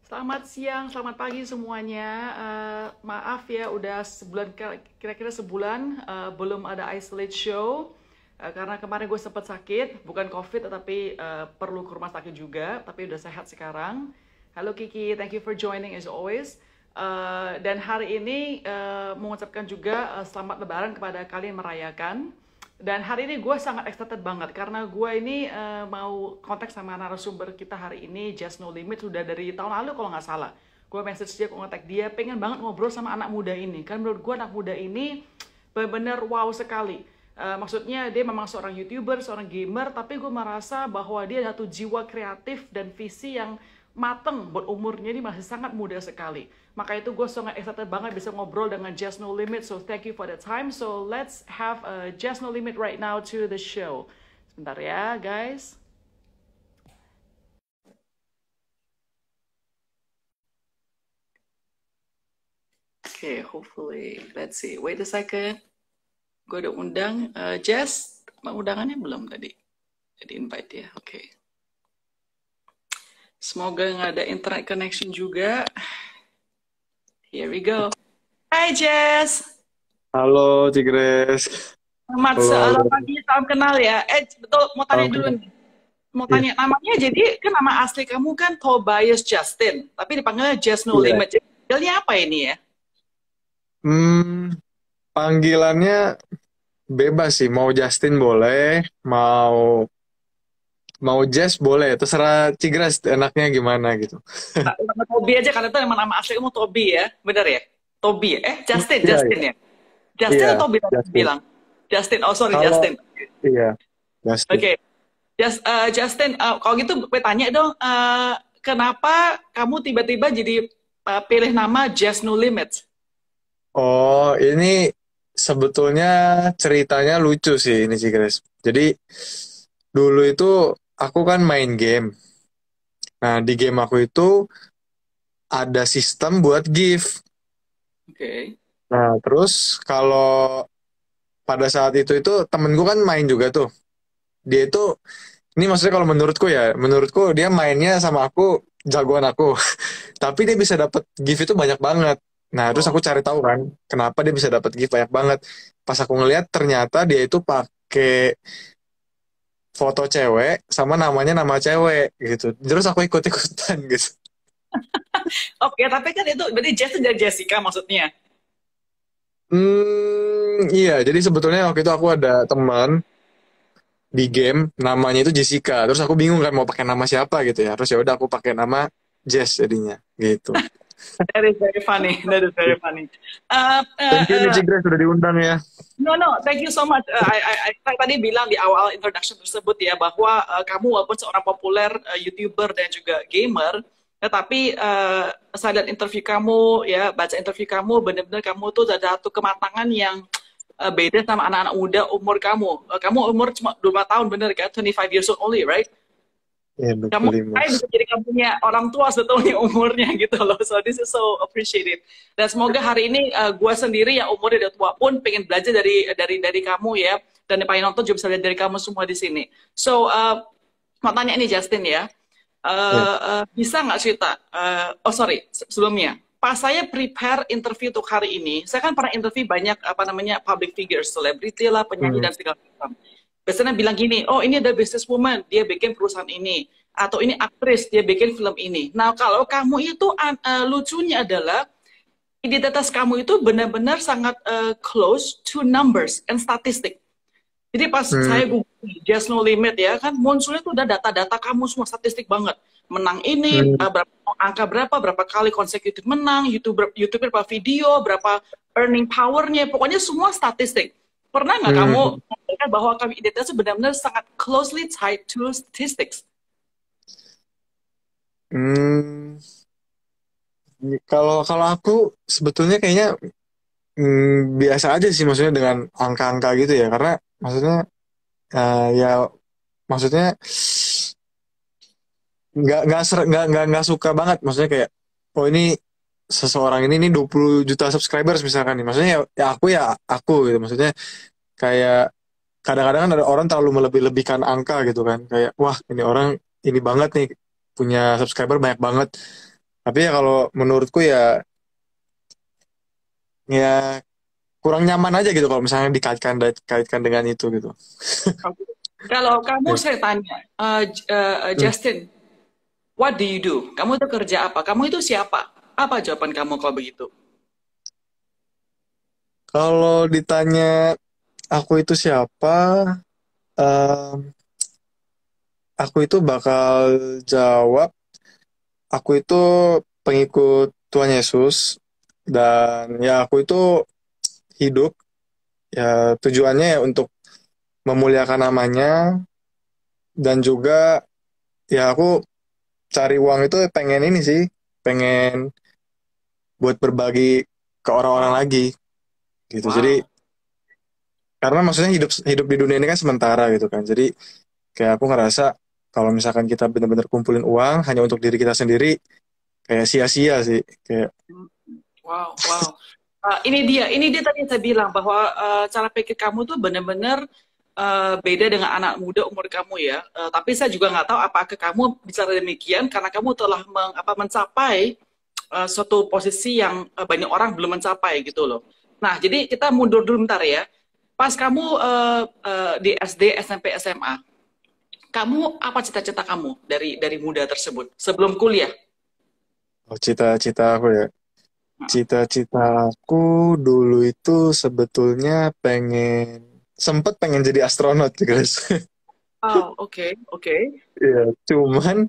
Selamat siang, selamat pagi semuanya. Maaf ya, udah sebulan kira-kira sebulan belum ada isolate show. Karena kemarin gue sempat sakit, bukan COVID, tetapi perlu ke rumah sakit juga. Tapi udah sehat sekarang. Halo Kiki, thank you for joining as always. Dan hari ini mengucapkan juga selamat Lebaran kepada kalian yang merayakan. Dan hari ini gue sangat excited banget karena gue ini mau kontak sama narasumber kita hari ini, Just No Limit, sudah dari tahun lalu kalau nggak salah. Gue message dia, gue kontak dia, pengen banget ngobrol sama anak muda ini. Kan menurut gue anak muda ini benar-benar wow sekali. Maksudnya dia memang seorang YouTuber, seorang gamer, tapi gue merasa bahwa dia ada satu jiwa kreatif dan visi yang mateng buat umurnya, ini masih sangat muda sekali. Maka itu gue sangat excited banget bisa ngobrol dengan Just No Limit. So thank you for the time. So let's have a Just No Limit right now to the show. Sebentar ya guys. Okay, hopefully. Let's see. Wait a second. Gue udah undang. Jess, undangannya belum tadi? Jadi invite ya. Oke. Okay. Semoga nggak ada internet connection juga. Here we go. Hai Jess. Halo Tigres. Selamat pagi, salam kenal ya. Betul, mau tanya Salam dulu kenal. nih. Mau tanya, namanya jadi kan nama asli kamu kan Tobias Justin, tapi dipanggilnya Just No Iya. Limit. Panggilnya apa ini ya? Panggilannya bebas sih. Mau Justin boleh, mau Jess boleh. Terserah Tigres enaknya gimana gitu. Nama Toby aja, karena itu nama asli kamu Toby ya, bener ya? Toby ya? Justin, Iya, Justin iya. ya? Justin Iya, atau Toby tadi Justin. bilang? Justin, oh sorry Kalau Justin. iya, Justin. Oke, Justin, kalau gitu gue tanya dong, kenapa kamu tiba-tiba jadi pilih nama Just No Limit? Oh, ini sebetulnya ceritanya lucu sih ini Tigres. Jadi dulu itu aku kan main game. Nah, di game aku itu ada sistem buat gift. Oke. Nah, terus kalau pada saat itu temenku kan main juga tuh. Dia itu, ini maksudnya kalau menurutku dia mainnya sama aku, jagoan aku. Tapi dia bisa dapat gift itu banyak banget. Nah, terus Oh. aku cari tahu kan, kenapa dia bisa dapat gift banyak banget. Pas aku ngeliat ternyata dia itu pakai foto cewek sama namanya nama cewek gitu. Terus aku ikut-ikutan gitu. Oke, tapi kan itu berarti Jess itu dari Jessica maksudnya. Iya, jadi sebetulnya waktu itu aku ada teman di game namanya itu Jessica. Terus aku bingung kan mau pakai nama siapa gitu ya. Terus ya udah aku pakai nama Jess jadinya gitu. That is very funny. That is very funny. Thank you nih Cigres sudah diundang ya. No, no, thank you so much. Saya tadi bilang di awal introduction tersebut ya bahwa kamu walaupun seorang populer YouTuber dan juga gamer, tetapi saya lihat interview kamu ya, baca interview kamu, benar-benar kamu tuh ada satu kematangan yang beda sama anak-anak muda umur kamu. Kamu umur cuma 2 tahun bener kan? 25 years old only, right? Iya, Kamu 25. saya bisa jadi kamu punya orang tua sebetulnya umurnya gitu loh. So this is so appreciated. Dan semoga hari ini gue sendiri yang umurnya udah tua pun pengen belajar dari kamu ya. Dan yang paling nonton juga bisa lihat dari kamu semua di sini. So mau tanya ini Justin ya. Ya. Bisa nggak cerita? Oh sorry sebelumnya. Pas saya prepare interview untuk hari ini, saya kan pernah interview banyak apa namanya public figures, selebriti lah, penyanyi Hmm. dan segala macam. Biasanya bilang gini, oh ini ada businesswoman, dia bikin perusahaan ini. Atau ini aktris, dia bikin film ini. Nah kalau kamu itu lucunya adalah identitas kamu itu benar-benar sangat close to numbers and statistic. Jadi pas Hmm. saya Google Just No Limit ya kan munculnya tuh udah data-data kamu semua statistik banget. Menang ini Hmm. angka berapa kali konsekutif menang, YouTuber berapa video, berapa earning powernya, pokoknya semua statistik. Pernah nggak kamu Hmm. mengatakan bahwa kami identitas benar-benar sangat closely tied to statistics? Hmm. Kalau kalau aku sebetulnya kayaknya biasa aja sih maksudnya dengan angka-angka gitu ya karena maksudnya ya maksudnya nggak suka banget maksudnya kayak oh ini seseorang ini 20 juta subscribers misalkan nih maksudnya ya aku gitu maksudnya kayak kadang-kadang kan ada orang terlalu melebih-lebihkan angka gitu kan kayak wah ini orang ini banget nih punya subscriber banyak banget Tapi ya kalau menurutku ya ya kurang nyaman aja gitu kalau misalnya dikaitkan dengan itu gitu. Oke. Kalau kamu Ya. saya tanya, Hmm. Justin, what do you do? Kamu itu kerja apa? Kamu itu siapa? Apa jawaban kamu kalau begitu? Kalau ditanya aku itu siapa, em, aku itu bakal jawab aku itu pengikut Tuhan Yesus dan ya aku itu hidup ya tujuannya ya untuk memuliakan namanya dan juga ya aku cari uang itu pengen ini sih, pengen buat berbagi ke orang-orang Wow, lagi gitu. Jadi wow. karena maksudnya hidup hidup di dunia ini kan sementara gitu kan. Jadi kayak aku ngerasa kalau misalkan kita benar-benar kumpulin uang hanya untuk diri kita sendiri kayak sia-sia sih. Kayak Hmm, wow, wow. Ini dia tadi yang saya bilang bahwa cara pikir kamu tuh benar-benar beda dengan anak muda umur kamu ya. Tapi saya juga nggak tahu apakah kamu bicara demikian karena kamu telah mencapai suatu posisi yang banyak orang belum mencapai gitu loh. Nah, jadi kita mundur dulu bentar ya. Pas kamu di SD, SMP, SMA, kamu apa cita-cita kamu dari muda tersebut sebelum kuliah? oh, cita-cita aku ya. Nah, Cita-cita aku dulu itu sebetulnya sempet pengen jadi astronot gitu guys. oh, oke, oke. Iya, cuman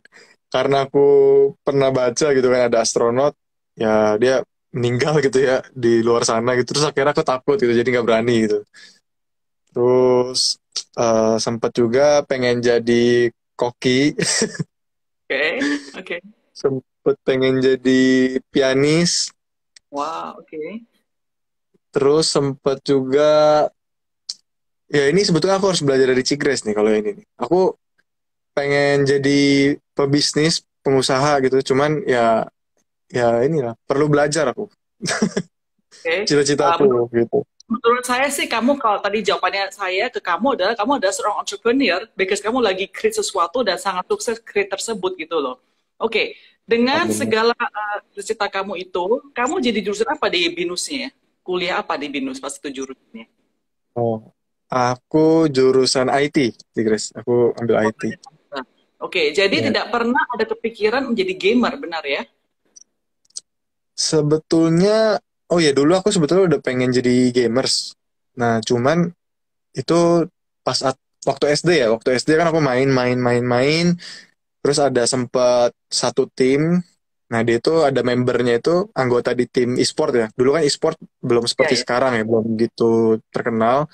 karena aku pernah baca gitu kan ada astronot, ya dia meninggal gitu ya di luar sana gitu. Terus akhirnya aku takut gitu, jadi nggak berani gitu. Terus sempet juga pengen jadi koki, Oke, oke. sempet pengen jadi pianis, Wow, oke. terus sempet juga ya ini sebetulnya aku harus belajar dari Cikres nih kalau ini nih. Aku pengen jadi pebisnis, pengusaha gitu. Cuman ya inilah perlu belajar aku. Oke. Cita-cita aku Menurut, gitu. menurut saya sih kamu kalau tadi jawabannya saya ke kamu adalah seorang entrepreneur because kamu lagi create sesuatu dan sangat sukses create tersebut gitu loh. Oke, dengan Amin. segala cita kamu itu, kamu jadi jurusan apa di BINUS-nya? Kuliah apa di BINUS pas itu jurusannya? Oh, aku jurusan IT, Cikres. Aku ambil IT. Nah, oke, jadi Ya. tidak pernah ada kepikiran menjadi gamer, benar ya? Sebetulnya, oh ya dulu aku sebetulnya udah pengen jadi gamers. Nah, cuman itu pas waktu SD ya, waktu SD kan aku main, terus ada sempat satu tim. Nah, dia itu ada membernya itu anggota di tim e-sport ya. Dulu kan e-sport belum Ya, seperti ya. sekarang ya, belum gitu terkenal.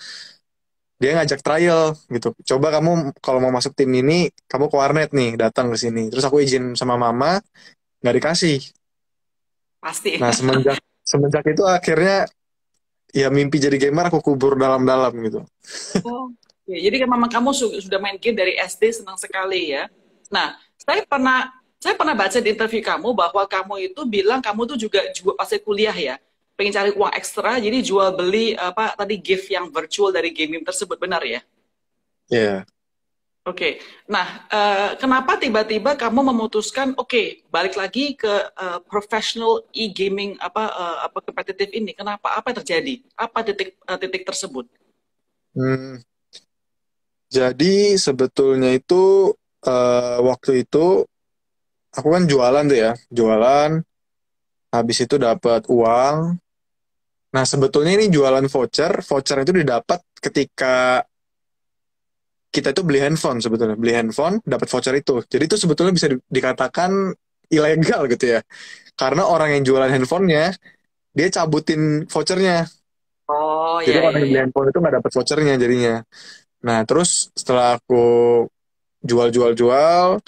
Dia ngajak trial gitu. Coba kamu kalau mau masuk tim ini, kamu ke warnet nih, datang ke sini. Terus aku izin sama mama, nggak dikasih. Pasti. Nah, semenjak semenjak itu akhirnya ya mimpi jadi gamer aku kubur dalam-dalam gitu. Oh, ya, jadi kan memang kamu sudah main game dari SD senang sekali ya. Nah, saya pernah baca di interview kamu bahwa kamu itu bilang kamu tuh juga jual pasca kuliah ya, pengen cari uang ekstra, jadi jual beli apa tadi gift yang virtual dari gaming tersebut benar ya? Ya, Oke, nah kenapa tiba-tiba kamu memutuskan oke balik lagi ke professional e-gaming apa kompetitif ini? Kenapa? Apa yang terjadi? Apa titik tersebut? Hmm, jadi sebetulnya itu waktu itu aku kan jualan tuh ya, jualan, habis itu dapat uang. Nah, sebetulnya ini jualan voucher, voucher itu didapat ketika kita itu beli handphone sebetulnya, beli handphone dapat voucher itu. Jadi itu sebetulnya bisa dikatakan ilegal gitu ya. Karena orang yang jualan handphonenya, dia cabutin vouchernya. Oh Jadi ya orang ya yang beli ya. handphone itu nggak dapat vouchernya jadinya. Nah, terus setelah aku jual-jual-jual,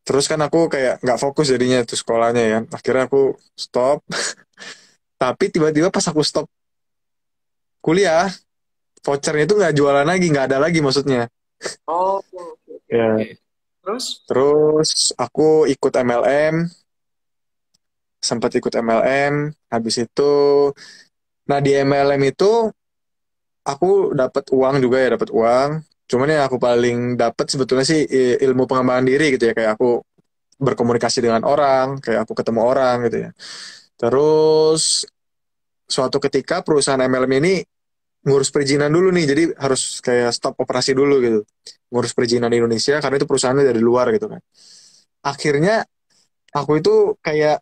terus kan aku kayak nggak fokus jadinya itu sekolahnya ya. Akhirnya aku stop. Tapi tiba-tiba pas aku stop kuliah, vouchernya itu nggak jualan lagi, nggak ada lagi maksudnya. Oh, oke, oke, Ya, oke. Terus? terus aku ikut MLM, sempat ikut MLM, habis itu, nah di MLM itu aku dapat uang juga ya, dapat uang. Cuman yang aku paling dapat sebetulnya sih ilmu pengembangan diri gitu ya, kayak aku berkomunikasi dengan orang, kayak aku ketemu orang gitu ya. Terus suatu ketika perusahaan MLM ini ngurus perizinan dulu nih, jadi harus kayak stop operasi dulu gitu. Ngurus perizinan di Indonesia karena itu perusahaannya dari luar gitu kan. Akhirnya aku itu kayak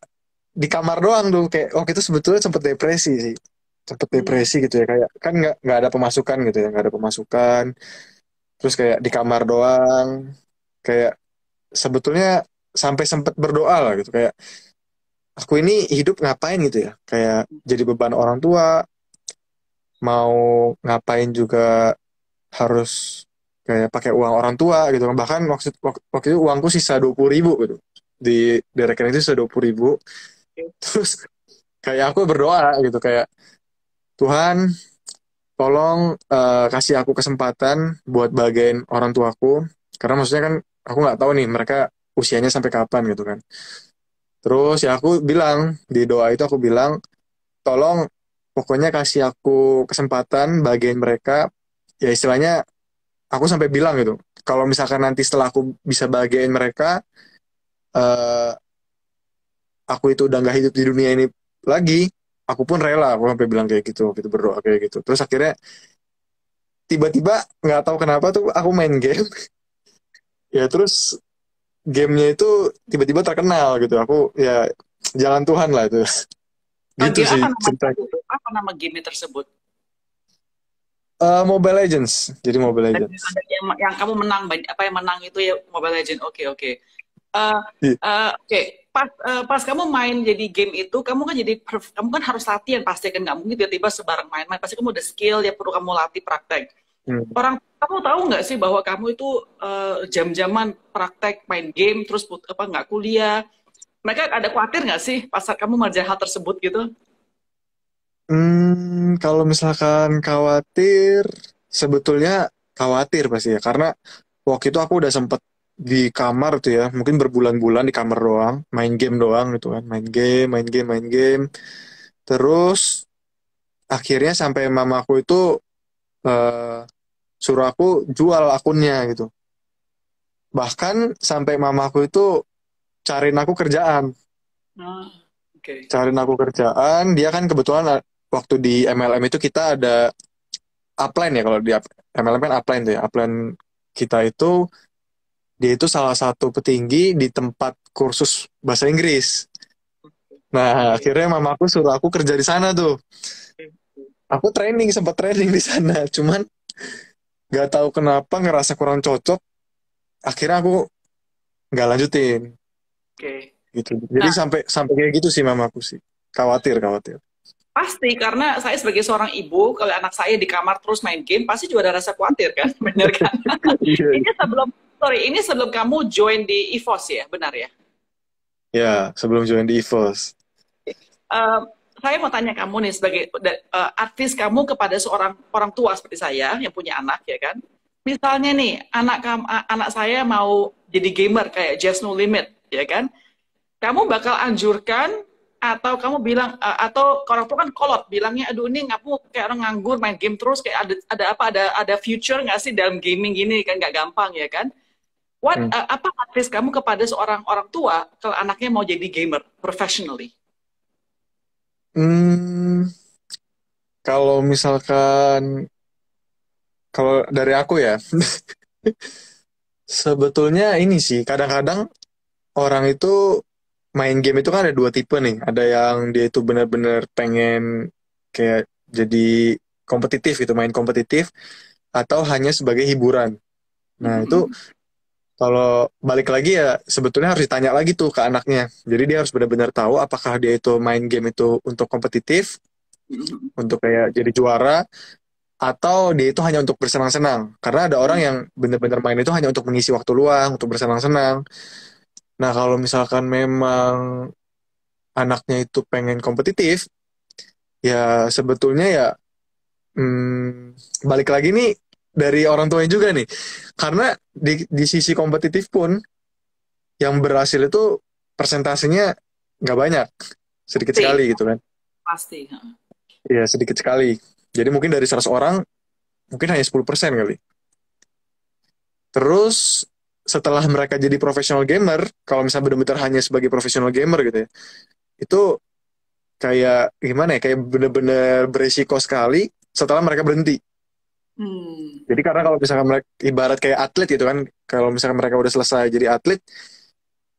di kamar doang tuh, kayak waktu itu sebetulnya sempet depresi sih. Sempet Hmm. depresi gitu ya, kayak kan nggak ada pemasukan gitu ya, nggak ada pemasukan. Terus kayak di kamar doang, kayak sebetulnya sampai sempet berdoa lah gitu, kayak aku ini hidup ngapain gitu ya, kayak jadi beban orang tua, mau ngapain juga harus kayak pakai uang orang tua gitu kan. Bahkan waktu itu uangku sisa 20.000 gitu, di rekening itu sisa 20.000. Terus kayak aku berdoa gitu, kayak Tuhan tolong kasih aku kesempatan buat bagain orang tuaku, karena maksudnya kan aku nggak tahu nih mereka usianya sampai kapan gitu kan. Terus ya aku bilang di doa itu, aku bilang tolong pokoknya kasih aku kesempatan bagian mereka, ya istilahnya aku sampai bilang gitu, kalau misalkan nanti setelah aku bisa bagian mereka, eh, aku itu udah nggak hidup di dunia ini lagi, aku pun rela, aku sampai bilang kayak gitu, gitu berdoa kayak gitu. Terus akhirnya tiba-tiba nggak tahu kenapa tuh aku main game, ya terus gamenya itu tiba-tiba terkenal gitu, aku ya jalan Tuhan lah itu. Gitu Game sih apa namanya ceritanya. itu? Apa nama game tersebut? Mobile Legends, jadi Mobile Dan Legends. yang kamu menang apa yang menang itu ya Mobile Legend. Oke, oke. Eh, Iya. oke, pas kamu main jadi game itu, kamu kan jadi kamu kan harus latihan pasti kan, nggak mungkin tiba-tiba sebarang main-main. Pasti kamu udah skill ya, perlu kamu latih praktek. Hmm. Orang kamu tahu nggak sih bahwa kamu itu jam-jaman praktek main game terus apa nggak kuliah? Mereka ada khawatir nggak sih pas saat kamu mengerjakan hal tersebut gitu? Kalau misalkan khawatir, sebetulnya khawatir pasti ya, karena waktu itu aku udah sempet di kamar tuh ya, mungkin berbulan-bulan di kamar doang, main game doang gitu kan, main game, main game, main game. Terus akhirnya sampai mamaku itu eh, suruh aku jual akunnya gitu. Bahkan sampai mamaku itu cariin aku kerjaan, Ah, oke. cariin aku kerjaan. Dia kan kebetulan waktu di MLM itu kita ada upline ya, kalau di MLM kan upline tuh ya. Upline kita itu, dia itu salah satu petinggi di tempat kursus bahasa Inggris. Nah, Oke. akhirnya mamaku suruh aku kerja di sana tuh. Aku training, sempat training di sana. Cuman nggak tahu kenapa ngerasa kurang cocok. Akhirnya aku nggak lanjutin Oke. gitu. Jadi Nah, sampai sampai kayak gitu sih mamaku sih. Khawatir, khawatir. pasti karena saya sebagai seorang ibu, kalau anak saya di kamar terus main game, pasti juga ada rasa khawatir kan, benar kan? Iya. Ini sebelum, sorry, ini sebelum kamu join di EVOS ya, benar ya? Ya, sebelum join di EVOS. Eh, saya mau tanya kamu nih sebagai artis kamu kepada seorang orang tua seperti saya yang punya anak ya kan. Misalnya nih anak saya mau jadi gamer kayak Just No Limit ya kan. Kamu bakal anjurkan atau kamu bilang atau orang tua kan kolot bilangnya aduh ini ngapu kayak orang nganggur main game terus kayak ada apa ada future nggak sih dalam gaming gini kan nggak gampang ya kan. Hmm. Apa advice kamu kepada seorang orang tua kalau anaknya mau jadi gamer professionally? Hmm, kalau misalkan, kalau dari aku ya, sebetulnya ini sih, kadang-kadang orang itu main game itu kan ada dua tipe nih. Ada yang dia itu benar-benar pengen kayak jadi kompetitif gitu, main kompetitif, atau hanya sebagai hiburan. Nah, itu kalau balik lagi ya sebetulnya harus ditanya lagi tuh ke anaknya. Jadi dia harus benar-benar tahu apakah dia itu main game itu untuk kompetitif, untuk kayak jadi juara, atau dia itu hanya untuk bersenang-senang. Karena ada orang yang benar-benar main itu hanya untuk mengisi waktu luang, untuk bersenang-senang. Nah, kalau misalkan memang anaknya itu pengen kompetitif, ya sebetulnya ya balik lagi nih dari orang tuanya juga nih. Karena di sisi kompetitif pun yang berhasil itu persentasenya nggak banyak, sedikit Pasti, sekali gitu kan. pasti. Iya, sedikit sekali. Jadi mungkin dari 100 orang, mungkin hanya 10% kali. Terus setelah mereka jadi profesional gamer, kalau misalnya benar-benar hanya sebagai profesional gamer gitu ya, itu kayak gimana ya, kayak bener-bener beresiko sekali setelah mereka berhenti. Hmm. Jadi karena kalau misalkan mereka ibarat kayak atlet gitu kan, kalau misalkan mereka udah selesai jadi atlet,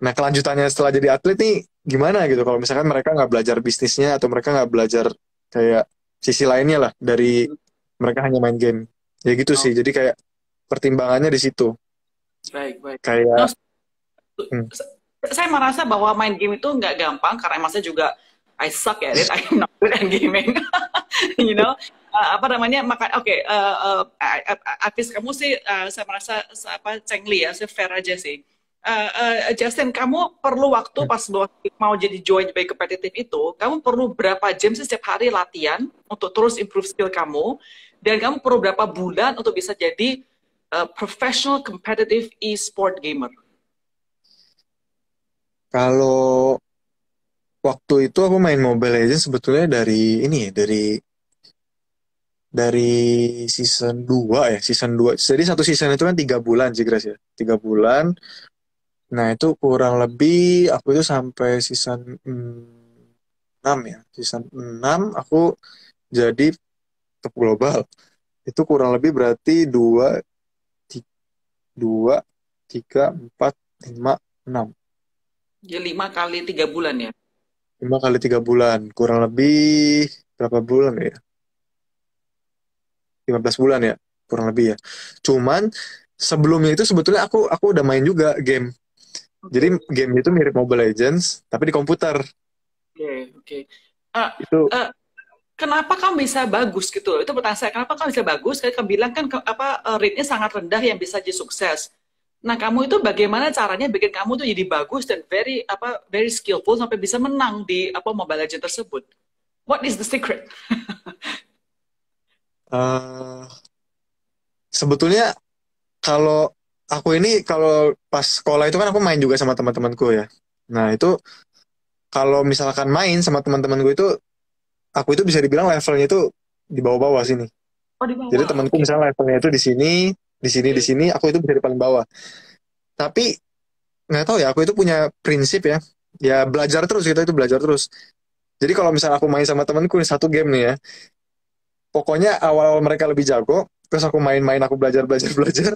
nah kelanjutannya setelah jadi atlet nih gimana gitu? Kalau misalkan mereka nggak belajar bisnisnya atau mereka nggak belajar kayak sisi lainnya lah dari mereka hanya main game. Ya gitu Oh, sih. Jadi kayak pertimbangannya di situ. baik, baik. No, Kayak, hmm, saya merasa bahwa main game itu nggak gampang karena emang saya juga I suck at it, I'm not good at gaming, you know. Apa namanya? Maka oke, artis kamu sih saya merasa apa Cheng Li ya, saya fair aja sih. Justin, kamu perlu waktu hmm. pas mau jadi join by kompetitif itu, kamu perlu berapa jam sih setiap hari latihan untuk terus improve skill kamu, dan kamu perlu berapa bulan untuk bisa jadi professional competitive e-sport gamer? Kalau waktu itu aku main Mobile Legends sebetulnya dari ini ya, dari season 2 ya, season 2. Jadi satu season itu kan 3 bulan sih, Grace ya. 3 bulan. Nah, itu kurang lebih aku itu sampai season 6 ya. Season 6 aku jadi top global. Itu kurang lebih berarti 2, 3, 4, 5, 6. Ya 5 kali 3 bulan ya. 5 kali 3 bulan. Kurang lebih berapa bulan ya? 15 bulan ya, kurang lebih ya. Cuman sebelumnya itu sebetulnya aku udah main juga game. Jadi Oke, game itu mirip Mobile Legends, tapi di komputer. oke, oke. Eh, Itu eh, Kenapa kamu bisa bagus gitu? Itu pertanyaan saya. Kenapa kamu bisa bagus? Kamu bilang kan apa rate-nya sangat rendah yang bisa jadi sukses. Nah, kamu itu bagaimana caranya bikin kamu tuh jadi bagus dan very skillful sampai bisa menang di apa Mobile Legends tersebut? What is the secret? eh, sebetulnya kalau aku ini kalau pas sekolah itu kan aku main juga sama teman-temanku ya. Nah, itu kalau misalkan main sama teman-temanku itu aku itu bisa dibilang levelnya itu di bawah-bawah sini. Oh di Jadi bawah, temanku oke. misalnya levelnya itu di sini, di sini, di Oke. sini, aku itu bisa di paling bawah. Tapi nggak tahu ya, aku itu punya prinsip ya, ya belajar terus, kita itu belajar terus. Jadi kalau misalnya aku main sama temanku nih satu game nih ya, pokoknya awal-awal mereka lebih jago, terus aku main-main, aku belajar, belajar, belajar,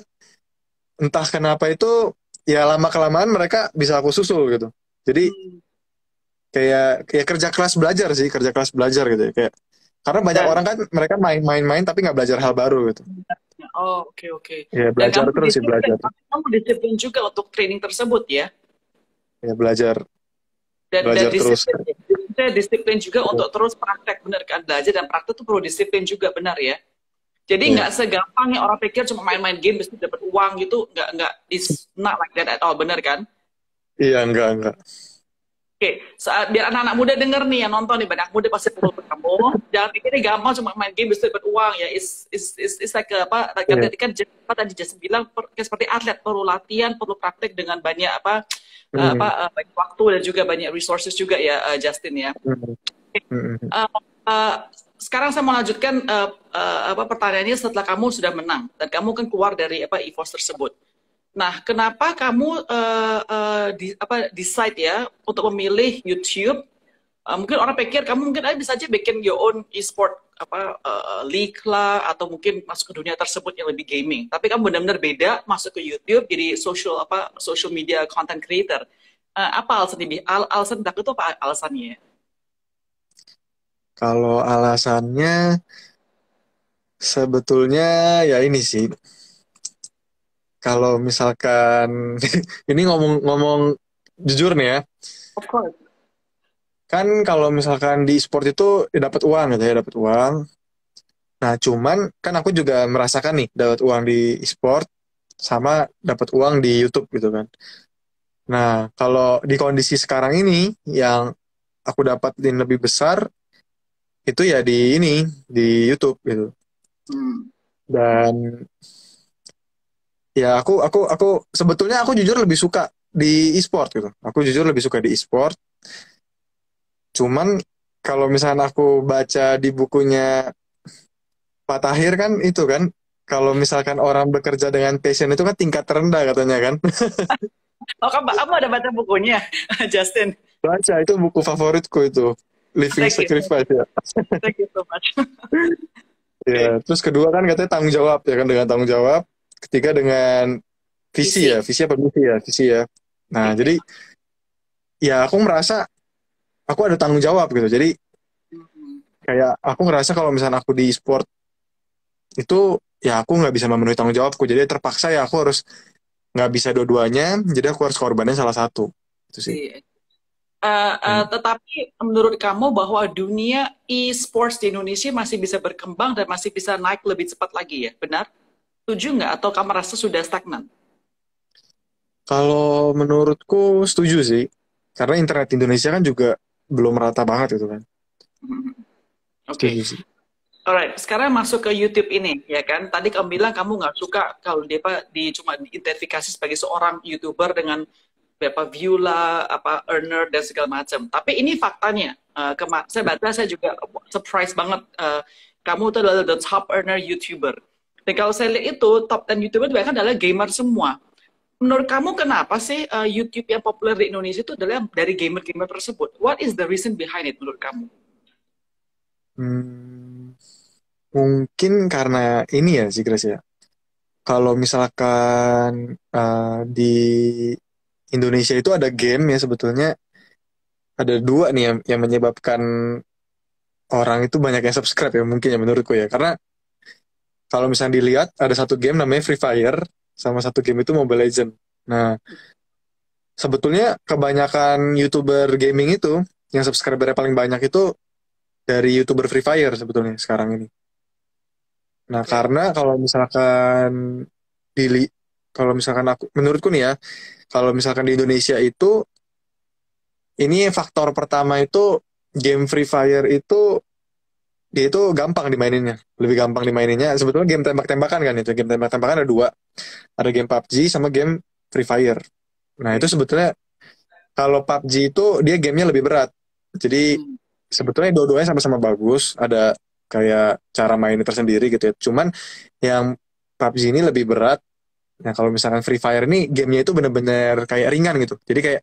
entah kenapa itu ya lama kelamaan mereka bisa aku susul gitu. Jadi Hmm. kayak kerja kelas belajar sih, kerja kelas belajar gitu ya. Kayak karena banyak Dan orang kan mereka main-main tapi nggak belajar hal baru gitu. oh, oke, oke. Ya Dan belajar terus sih belajar, kamu disiplin juga untuk training tersebut ya. ya belajar, Dan belajar terus. disiplin juga untuk terus praktek, benar kan? Belajar dan praktek itu perlu disiplin juga, benar ya. Jadi Ya, nggak segampang yang orang pikir cuma main-main game bisa dapat uang gitu, nggak, it's not like that at all, benar kan? iya enggak. Oke, saat biar anak-anak muda denger nih yang nonton nih, banyak muda pasti perlu kamu. Jangan pikir ini gampang cuma main game bisa dapat uang ya. It's like apa? Iya. Tadi kan tadi Jason bilang seperti atlet perlu latihan, perlu praktek dengan banyak Hmm, banyak waktu dan juga banyak resources juga ya Justin ya. hmm, hmm. Uh, uh, Sekarang saya mau lanjutkan pertanyaannya setelah kamu sudah menang dan kamu kan keluar dari EVOS tersebut. Nah, kenapa kamu decide ya untuk memilih YouTube? Mungkin orang pikir kamu mungkin bisa aja bikin your own e-sport league lah atau mungkin masuk ke dunia tersebut yang lebih gaming. Tapi kamu benar-benar beda masuk ke YouTube jadi social media content creator. Apa alasan ini? Alasan belakang itu apa alasannya? Kalau alasannya sebetulnya ya ini sih. Kalau misalkan ini ngomong-ngomong jujur nih ya, Of course. kan kalau misalkan di sport itu ya dapat uang gitu ya, dapat uang. Nah, cuman kan aku juga merasakan nih dapat uang di sport sama dapat uang di YouTube gitu kan. Nah, kalau di kondisi sekarang ini yang aku dapatin lebih besar itu ya di ini di YouTube gitu. Hmm. Dan ya aku sebetulnya aku jujur lebih suka di e-sport gitu. Aku jujur lebih suka di e-sport. Cuman kalau misalnya aku baca di bukunya Pak Tahir kan itu kan kalau misalkan orang bekerja dengan passion itu kan tingkat terendah katanya kan. Oh, kamu ada baca bukunya, Justin? Baca itu buku favoritku itu, Living Thank you. Sacrifice ya. Thank you so much. Ya, Oke, terus kedua kan katanya tanggung jawab ya kan, dengan tanggung jawab. Ketiga dengan visi ya, visi. visi apa misi ya, visi ya. Nah, Oke. jadi ya aku merasa aku ada tanggung jawab gitu. Jadi Hmm. kayak aku ngerasa kalau misalnya aku di sport itu ya aku nggak bisa memenuhi tanggung jawabku. Jadi terpaksa ya aku harus nggak bisa dua-duanya. Jadi aku harus korbanin salah satu. Itu sih. Iya. Hmm. Tetapi menurut kamu bahwa dunia e-sports di Indonesia masih bisa berkembang dan masih bisa naik lebih cepat lagi ya? Benar? Setuju nggak? Atau kamu rasa sudah stagnan? Kalau menurutku setuju sih. Karena internet Indonesia kan juga belum rata banget itu kan. Hmm. Oke. Setuju sih. Alright, sekarang masuk ke YouTube ini, ya kan? Tadi kamu bilang kamu nggak suka kalau dia apa cuma diidentifikasi sebagai seorang YouTuber dengan berapa view lah, apa earner dan segala macam. Tapi ini faktanya. Saya baca, saya juga surprise banget. Kamu itu adalah the top earner YouTuber. Dan kalau saya lihat itu top 10 YouTuber itu adalah gamer semua. Menurut kamu kenapa sih YouTube yang populer di Indonesia itu adalah dari gamer-gamer tersebut? What is the reason behind it menurut kamu? Hmm, mungkin karena ini ya sih Grace ya. Kalau misalkan di Indonesia itu ada game ya sebetulnya ada dua nih yang menyebabkan orang itu banyak yang subscribe ya mungkin ya menurutku ya. Karena kalau misalnya dilihat ada satu game namanya Free Fire sama satu game itu Mobile Legend. Nah, sebetulnya kebanyakan YouTuber gaming itu yang subscribernya paling banyak itu dari YouTuber Free Fire sebetulnya sekarang ini. Nah, Oke. karena kalau misalkan dili kalau misalkan aku menurutku nih ya, kalau misalkan di Indonesia itu ini faktor pertama itu game Free Fire itu dia itu gampang dimaininnya, lebih gampang dimaininnya. Sebetulnya game tembak-tembakan kan itu, game tembak-tembakan ada dua, ada game PUBG sama game Free Fire. Nah itu Oke. sebetulnya kalau PUBG itu dia gamenya lebih berat. Jadi Hmm. sebetulnya dua-duanya sama-sama bagus, ada kayak cara mainnya tersendiri gitu ya. Cuman yang PUBG ini lebih berat. Nah kalau misalkan Free Fire ini gamenya itu bener-bener kayak ringan gitu. Jadi kayak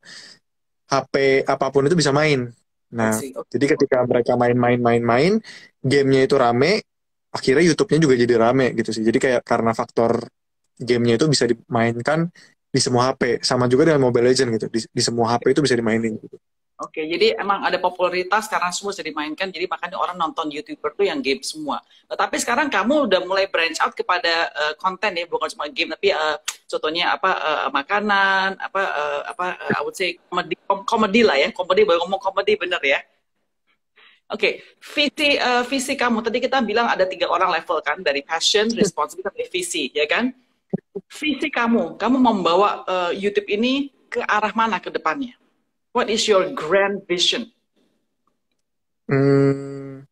HP apapun itu bisa main. I Nah, see. jadi ketika mereka main-main, gamenya itu rame, akhirnya YouTube-nya juga jadi rame gitu sih. Jadi kayak karena faktor gamenya itu bisa dimainkan di semua HP, sama juga dengan Mobile Legends gitu. Di semua HP itu bisa dimainin gitu. Oke, jadi emang ada popularitas karena semua bisa dimainkan, jadi makanya orang nonton YouTuber tuh yang game semua. Tapi sekarang kamu udah mulai branch out kepada konten ya, bukan cuma game, tapi contohnya apa makanan, I would say komedi lah ya, komedi, boleh ngomong komedi bener ya. Oke, visi kamu tadi kita bilang ada 3 orang level kan, dari passion, responsibility, visi, ya kan? Visi kamu mau membawa YouTube ini ke arah mana ke depannya? What is your grand vision? Hmm,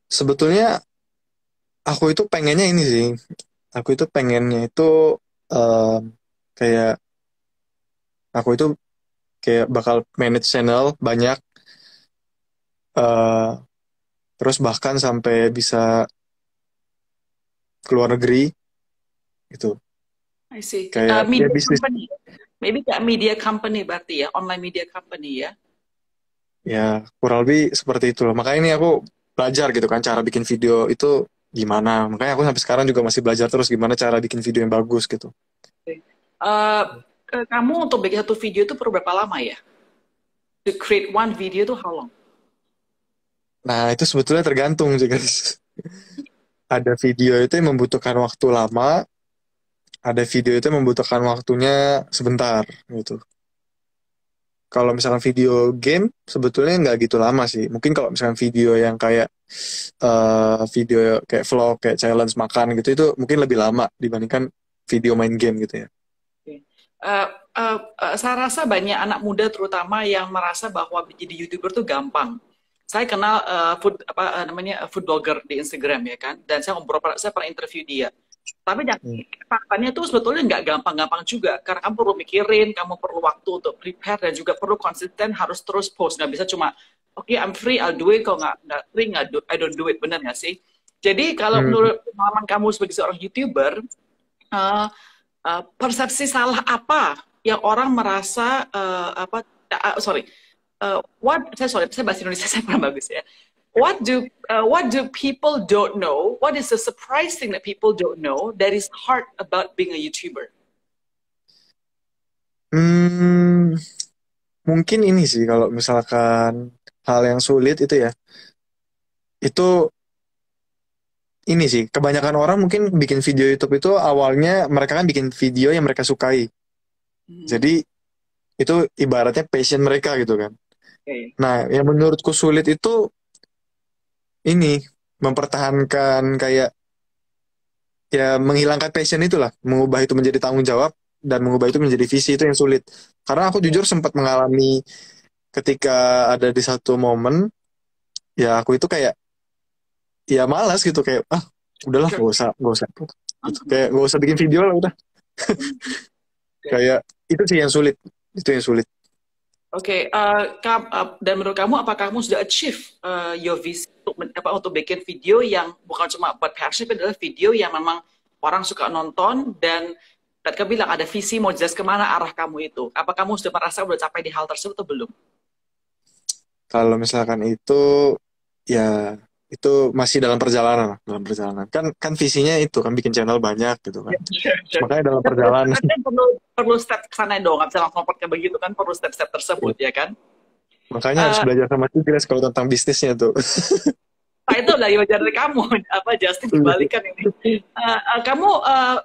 sebetulnya aku itu pengennya ini sih. Aku itu pengennya itu em, kayak aku itu kayak bakal manage channel banyak, eh, terus bahkan sampai bisa keluar negeri gitu. I see. Kayak ya Media bisnis. company. Maybe kayak media company berarti ya, online media company ya. Ya, kurang lebih seperti itu loh. Makanya ini aku belajar gitu kan, cara bikin video itu gimana. Makanya aku sampai sekarang juga masih belajar terus gimana cara bikin video yang bagus gitu. Uh, Kamu untuk bikin satu video itu perlu berapa lama ya? To create one video itu how long? Nah, itu sebetulnya tergantung sih guys. Ada video itu yang membutuhkan waktu lama, ada video itu yang membutuhkan waktunya sebentar gitu. Kalau misalkan video game, sebetulnya nggak gitu lama sih. Mungkin kalau misalkan video yang kayak video kayak vlog, kayak challenge makan gitu, itu mungkin lebih lama dibandingkan video main game gitu ya. Okay. Saya rasa banyak anak muda terutama yang merasa bahwa jadi YouTuber tuh gampang. Saya kenal food blogger di Instagram ya kan, dan saya pernah interview dia. Tapi Hmm. faktanya tuh sebetulnya nggak gampang-gampang juga, karena kamu perlu mikirin, kamu perlu waktu untuk prepare dan juga perlu konsisten, harus terus post, nggak bisa cuma oke, I'm free, I'll do it, kalau nggak free I don't do it, benar nggak sih? Jadi kalau Hmm. menurut pengalaman kamu sebagai seorang YouTuber, uh, persepsi salah apa yang orang merasa sorry, saya bahasa Indonesia saya kurang bagus ya. What do people don't know? What is the surprise thing that people don't know that is hard about being a YouTuber? Hmm, mungkin ini sih kalau misalkan hal yang sulit itu ya, itu ini sih kebanyakan orang mungkin bikin video YouTube itu awalnya mereka kan bikin video yang mereka sukai. Hmm, Jadi itu ibaratnya passion mereka gitu kan. okay. Nah, yang menurutku sulit itu ini mempertahankan kayak ya menghilangkan passion itulah, mengubah itu menjadi tanggung jawab dan mengubah itu menjadi visi itu yang sulit. Karena aku Yeah. jujur sempat mengalami ketika ada di satu momen ya aku itu kayak ya malas gitu kayak udahlah Sure. gak usah gitu. Kayak gak usah bikin video lah udah. Okay. Kayak itu sih yang sulit. Itu yang sulit. Oke, dan menurut kamu apakah kamu sudah achieve your vision untuk bikin video yang bukan cuma buat passion, tapi adalah video yang memang orang suka nonton dan kamu bilang ada visi mau jelas kemana arah kamu itu. Apa kamu sudah merasa udah capai di hal tersebut atau belum? Kalau misalkan itu ya itu masih dalam perjalanan lah, dalam perjalanan. Kan kan visinya itu kan bikin channel banyak gitu kan. Sure, sure. Makanya dalam Kan perlu, perjalanan. kan perlu step ke sana dong, nggak bisa langsung lompat kayak begitu kan, perlu step-step tersebut ya kan. Makanya harus Eh, belajar sama Tigres kalau tentang bisnisnya tuh. Nah itu lah yang belajar dari kamu, apa Justin kebalikan ini. Kamu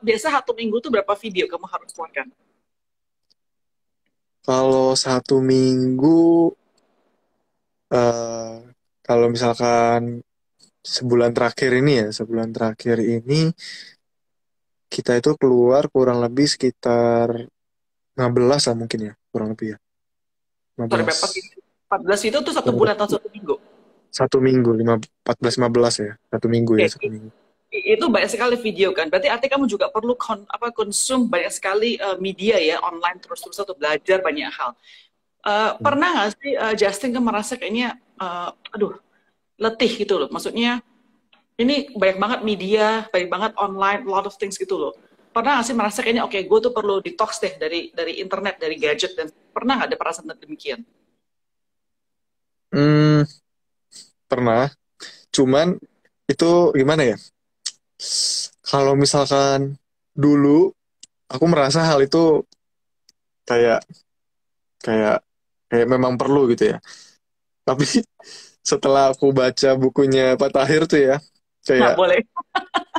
biasa satu minggu tuh berapa video kamu harus keluarkan? Kalau satu minggu, eh kalau misalkan sebulan terakhir ini kita itu keluar kurang lebih sekitar 15 lah mungkin ya, kurang lebih ya. Sorry, 15. berapa video? 14 itu tuh satu bulan atau satu minggu? Satu minggu, 14 15 ya. Satu minggu ya, Oke, satu minggu. itu banyak sekali video kan. Berarti artinya kamu juga perlu konsum banyak sekali media ya online terus-terus atau belajar banyak hal. Hmm. Pernah nggak sih Justin kan merasa kayaknya aduh letih gitu loh. Maksudnya ini banyak banget media, banyak banget online, a lot of things gitu loh. Pernah nggak sih merasa kayaknya oke gue tuh perlu detox deh dari internet, dari gadget dan pernah nggak ada perasaan demikian? Hmm, pernah. Cuman itu gimana ya? Kalau misalkan dulu aku merasa hal itu kayak kayak kayak memang perlu gitu ya. Tapi setelah aku baca bukunya Pak Tahir tuh ya, Nggak kayak boleh.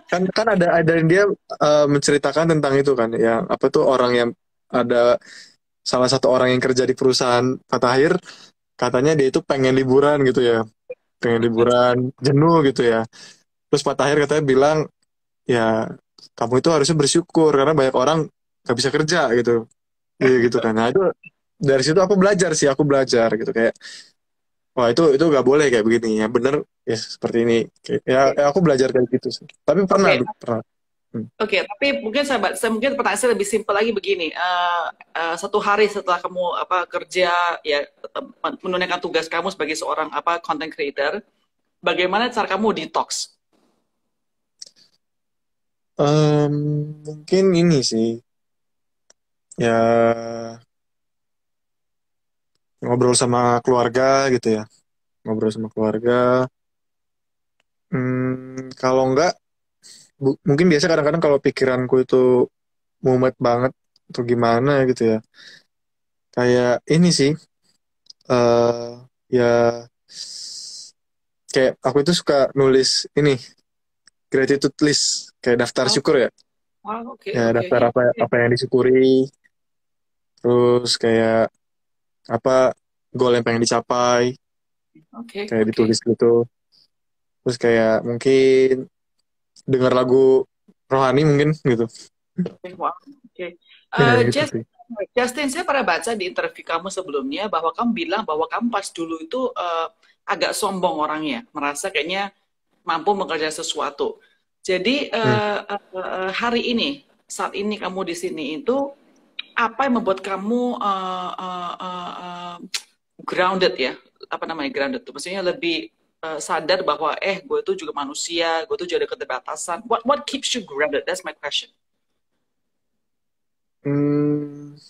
kan kan ada yang dia menceritakan tentang itu kan, yang apa tuh orang yang ada salah satu orang yang kerja di perusahaan Pak Tahir katanya dia itu pengen liburan gitu ya, pengen liburan jenuh gitu ya. Terus Pak Tahir katanya bilang ya kamu itu harusnya bersyukur karena banyak orang gak bisa kerja gitu. Iya gitu kan. Nah itu dari situ aku belajar gitu kayak wah itu gak boleh kayak begini ya bener ya seperti ini. Ya aku belajar kayak gitu sih. Tapi pernah Oke, pernah. Hmm. Oke, tapi mungkin mungkin pertanyaan saya lebih simpel lagi begini. Satu hari setelah kamu kerja ya menunaikan tugas kamu sebagai seorang content creator, bagaimana cara kamu detox? Em, mungkin ini sih ya ngobrol sama keluarga gitu ya, ngobrol sama keluarga. Kalau enggak mungkin biasa kadang-kadang kalau pikiranku itu mumet banget atau gimana gitu ya, kayak ini sih eh ya kayak aku itu suka nulis ini gratitude list, kayak daftar Oh, syukur ya, oke, ya oke, daftar ya, apa apa yang disyukuri, terus kayak apa goal yang pengen dicapai, oke, kayak oke. ditulis gitu, terus kayak mungkin dengar lagu rohani mungkin gitu. Wow, oke. Ya gitu Justin, sih. Justin, saya pernah baca di interview kamu sebelumnya bahwa kamu bilang bahwa kamu pas dulu itu agak sombong orangnya, merasa kayaknya mampu mengerjakan sesuatu. Jadi Hmm. hari ini, saat ini kamu di sini itu apa yang membuat kamu grounded ya? Apa namanya grounded tuh? Maksudnya lebih sadar bahwa gue tuh juga manusia, gue tuh juga ada keterbatasan. What keeps you grounded? That's my question. Hmm,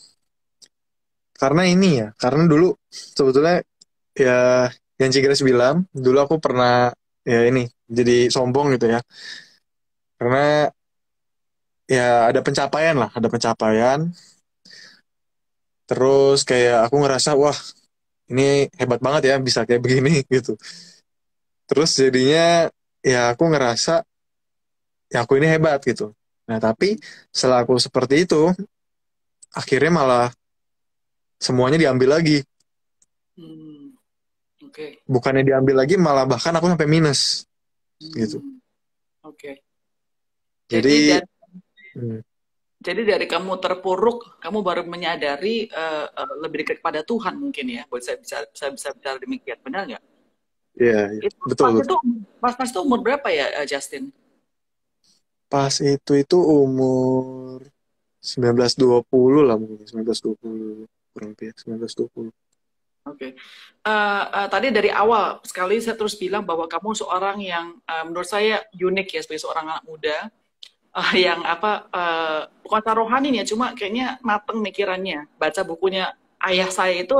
karena ini ya, karena dulu sebetulnya ya yang Cigres bilang, dulu aku pernah ya ini jadi sombong gitu ya. Karena ya ada pencapaian lah, ada pencapaian. Terus kayak aku ngerasa wah ini hebat banget ya bisa kayak begini gitu. Terus jadinya ya aku ngerasa ya aku ini hebat gitu. Nah tapi setelah aku seperti itu, akhirnya malah semuanya diambil lagi. Hmm, oke. Bukannya diambil lagi, malah bahkan aku sampai minus gitu. Hmm, oke. Jadi Jadi dari hmm, Jadi dari kamu terpuruk, kamu baru menyadari lebih dekat kepada Tuhan mungkin ya. Buat saya bisa bicara demikian, benar nggak? ya, ya, Itu betul pas betul. itu pas itu umur berapa ya, Justin? Pas itu umur 1920 lah mungkin 1920 kurang lebih ya, 1920. Oke. Tadi dari awal sekali saya terus bilang bahwa kamu seorang yang menurut saya unik ya sebagai seorang anak muda yang bukan secara rohani nih ya, cuma kayaknya mateng mikirannya. Baca bukunya ayah saya itu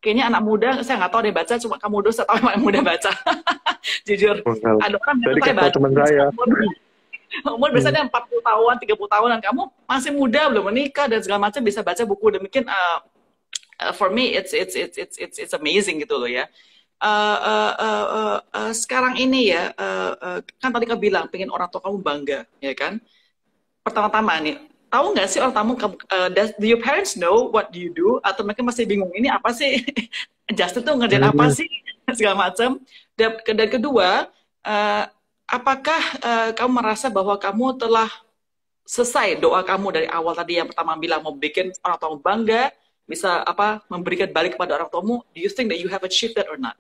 kayaknya anak muda, saya nggak tahu deh baca, cuma kamu dosa saya tahu anak muda baca. Jujur, Wow. ada orang bilang Tadi saya kasih tau baca teman saya. umur Hmm. biasanya 40 tahun, 30 tahunan, kamu masih muda, belum menikah dan segala macam bisa baca buku demikian. For me it's amazing gitu loh ya. Sekarang ini ya, kan tadi kamu bilang pengen orang tua kamu bangga, ya kan? Pertama-tama nih, tahu nggak sih orang tamu kamu, do your parents know what do you do? Atau mereka masih bingung ini apa sih? Justin tuh ngerjain apa Hmm. sih? Segala macam. Dan kedua, apakah kamu merasa bahwa kamu telah selesai doa kamu dari awal tadi yang pertama bilang mau bikin orang tua bangga, bisa memberikan balik kepada orang tuamu? Do you think that you have achieved that or not?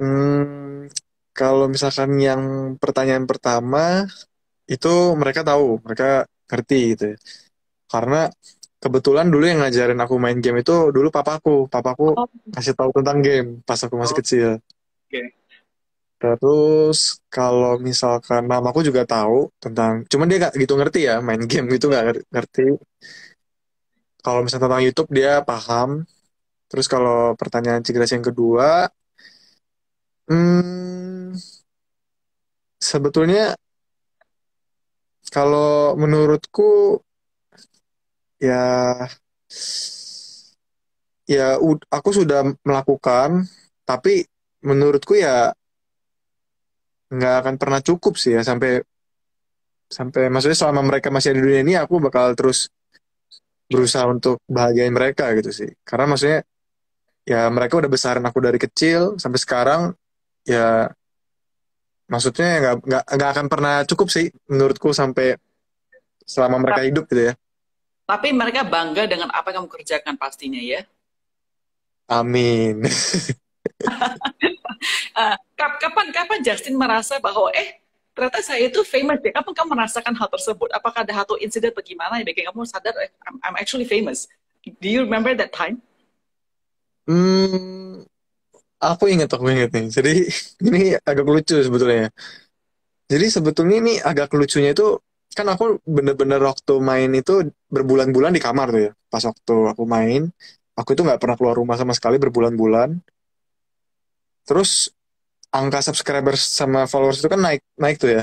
Hmm, kalau misalkan yang pertanyaan pertama itu mereka tahu, mereka ngerti gitu ya. Karena kebetulan dulu yang ngajarin aku main game itu dulu papaku. Papaku Oh, kasih tahu tentang game pas aku masih oke. kecil. Terus kalau misalkan mamaku juga tahu tentang, cuman dia gak gitu ngerti ya main game gitu nggak ngerti. Kalau misalnya tentang YouTube dia paham. Terus kalau pertanyaan Cigras yang kedua, hmm, sebetulnya kalau menurutku ya aku sudah melakukan, tapi menurutku ya nggak akan pernah cukup sih ya sampai sampai maksudnya selama mereka masih ada di dunia ini aku bakal terus berusaha untuk bahagiain mereka gitu sih. Karena maksudnya ya mereka udah besarin aku dari kecil sampai sekarang ya maksudnya ya nggak akan pernah cukup sih menurutku sampai selama mereka hidup gitu ya. Tapi mereka bangga dengan apa yang kamu kerjakan pastinya ya. Amin. Kapan Justin merasa bahwa ternyata saya itu famous ya? Kapan kamu merasakan hal tersebut? Apakah ada satu insiden bagaimana yang bikin kamu sadar I'm actually famous? Do you remember that time? Hmm, aku inget nih. Jadi ini agak lucu sebetulnya. Jadi sebetulnya ini agak lucunya itu kan aku bener-bener waktu main itu berbulan-bulan di kamar tuh ya. Pas waktu aku main, aku itu nggak pernah keluar rumah sama sekali berbulan-bulan. Terus angka subscribers sama followers itu kan naik naik tuh ya.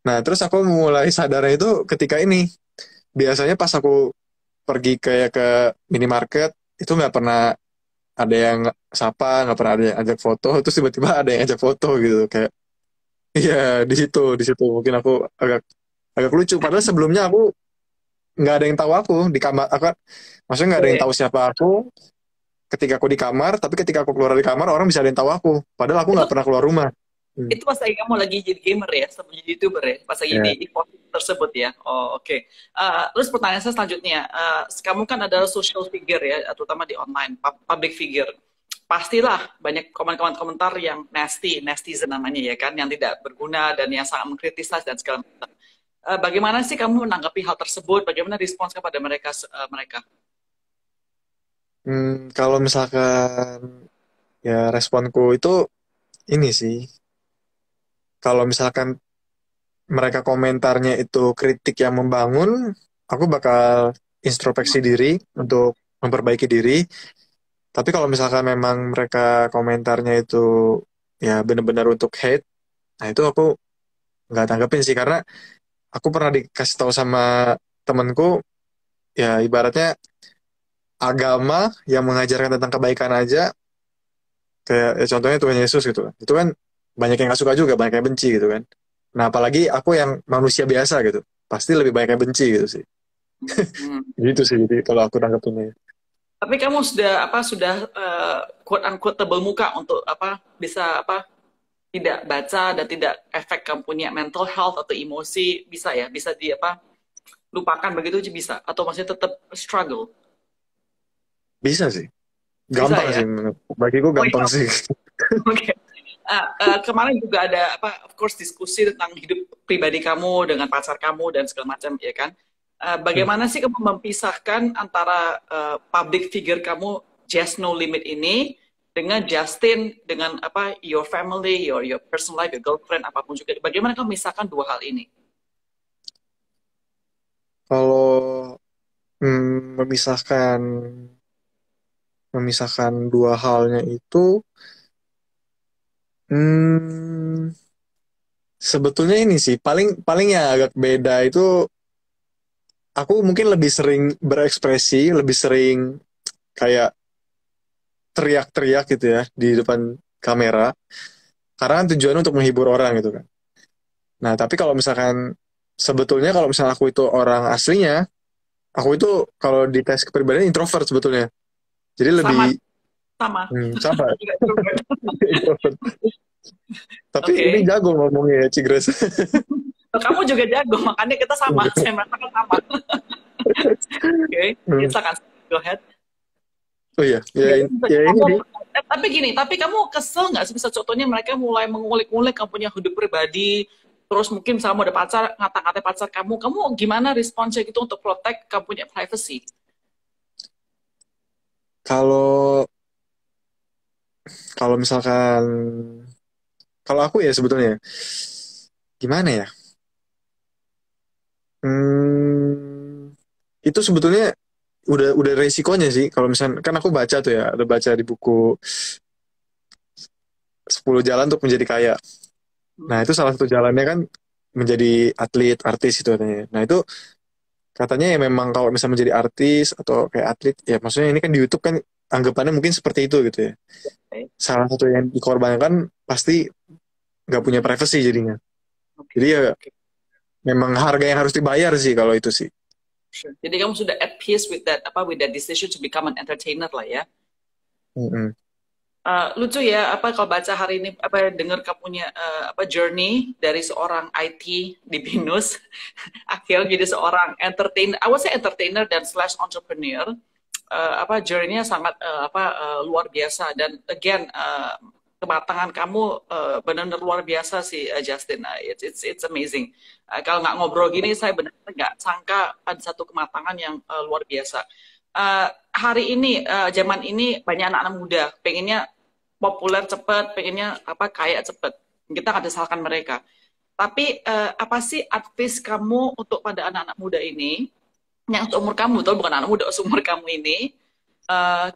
Nah terus aku mulai sadarnya itu ketika ini. Biasanya pas aku pergi kayak ke minimarket itu nggak pernah ada yang sapa, nggak pernah ada yang ajak foto. Terus tiba-tiba ada yang ajak foto gitu kayak. Iya, di situ mungkin aku agak agak lucu. Padahal sebelumnya aku nggak ada yang tahu aku di kamar. Maksudnya nggak ada yang Oke. tahu siapa aku ketika aku di kamar. Tapi ketika aku keluar dari kamar orang bisa ada yang tahu aku. Padahal aku Itu nggak pernah keluar rumah. Hmm. itu pas lagi kamu lagi jadi gamer ya, sama jadi YouTuber ya, pas lagi di Ya. event tersebut ya. Oh, oke. Terus pertanyaan saya selanjutnya, kamu kan adalah social figure ya, terutama di online, public figure. Pastilah banyak komentar yang netizen namanya ya kan, yang tidak berguna dan yang sangat mengkritis dan segala macam. Bagaimana sih kamu menanggapi hal tersebut? Bagaimana respons kepada mereka? Kalau misalkan Ya responku itu ini sih, kalau misalkan mereka komentarnya itu kritik yang membangun, aku bakal introspeksi diri untuk memperbaiki diri. Tapi kalau misalkan memang mereka komentarnya itu ya benar-benar untuk hate, nah itu aku nggak tanggepin sih, karena aku pernah dikasih tahu sama temenku, ya ibaratnya agama yang mengajarkan tentang kebaikan aja, kayak ya contohnya Tuhan Yesus gitu kan. Itu kan banyak yang nggak suka juga, banyak yang benci gitu kan. Nah, apalagi aku yang manusia biasa gitu, pasti lebih banyak yang benci gitu sih. Hmm. Gitu sih, jadi kalau aku tanggapinnya. Tapi kamu sudah quote unquote tebel muka untuk bisa tidak baca dan tidak efek kamu punya mental health atau emosi, bisa ya, bisa di lupakan begitu aja bisa, atau masih tetap struggle. Bisa sih, Bisa gampang ya. sih, bagiku Oh gampang iya. sih. Oke. Kemarin juga ada of course diskusi tentang hidup pribadi kamu dengan pacar kamu dan segala macam ya kan. Bagaimana sih kamu memisahkan antara public figure kamu Just No Limit ini dengan Justin, dengan your family, your personal life, your girlfriend, apapun juga. Bagaimana kamu memisahkan dua hal ini? Kalau memisahkan memisahkan dua halnya itu, hmm, sebetulnya ini sih paling paling yang agak beda itu, aku mungkin lebih sering berekspresi, lebih sering kayak teriak-teriak gitu ya di depan kamera, karena kan tujuannya untuk menghibur orang gitu kan. Nah, tapi kalau misalkan sebetulnya kalau misalnya aku itu orang aslinya, aku itu kalau di tes kepribadian introvert sebetulnya. Jadi lebih Sama, sama. sama Juga introvert. introvert. Tapi ini Oke. jago ngomongnya Cigres. Kamu juga jago, makanya kita sama. Saya merasakan sama. Oke. Hmm. Silakan. Go ahead. Oh iya, ya, Ya, ya ini kamu, sih. tapi gini, tapi kamu kesel nggak sih bisa contohnya mereka mulai mengulik-ngulik kamu punya hidup pribadi, terus mungkin sama ada pacar, ngata-ngatain pacar kamu gimana responsnya gitu untuk protect kamu punya privacy? Kalau kalau misalkan kalau aku ya sebetulnya gimana ya? Hmm, itu sebetulnya udah resikonya sih, kalau misalnya kan aku baca tuh ya, ada baca di buku 10 jalan untuk menjadi kaya. Nah, itu salah satu jalannya kan menjadi atlet, artis itu katanya. Nah, itu katanya ya memang kalau misalnya menjadi artis atau kayak atlet, ya maksudnya ini kan di YouTube kan anggapannya mungkin seperti itu gitu ya. Oke, Salah satu yang dikorbankan pasti nggak punya privacy jadinya. oke, Jadi ya oke. memang harga yang harus dibayar sih kalau itu sih. Sure. Jadi kamu sudah at peace with that with that decision to become an entertainer lah ya. Mm-mm. Lucu ya kalau baca hari ini dengar kamu punya journey dari seorang IT di Binus akhirnya jadi seorang entertainer, I would say entertainer dan slash entrepreneur. Journey-nya sangat luar biasa dan again kematangan kamu benar-benar luar biasa sih Justin. It's amazing. Kalau nggak ngobrol gini saya benar-benar nggak sangka ada satu kematangan yang luar biasa. Hari ini zaman ini banyak anak-anak muda pengennya populer cepat, pengennya kaya cepat. Kita nggak disalahkan mereka. Tapi apa sih advice kamu untuk pada anak-anak muda ini yang seumur kamu, betul bukan anak muda, seumur kamu ini,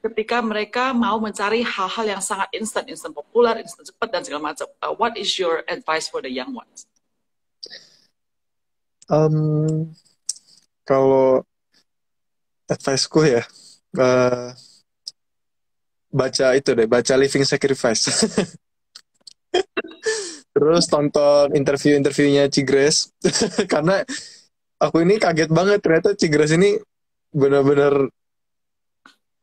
ketika mereka mau mencari hal-hal yang sangat instan, instan populer, instan cepat dan segala macam. What is your advice for the young ones? Em, Kalau advice-ku ya, eh, baca itu deh, baca Living Sacrifice. Terus tonton interview-interviewnya Cigres. Karena aku ini kaget banget, ternyata Cigres ini benar-benar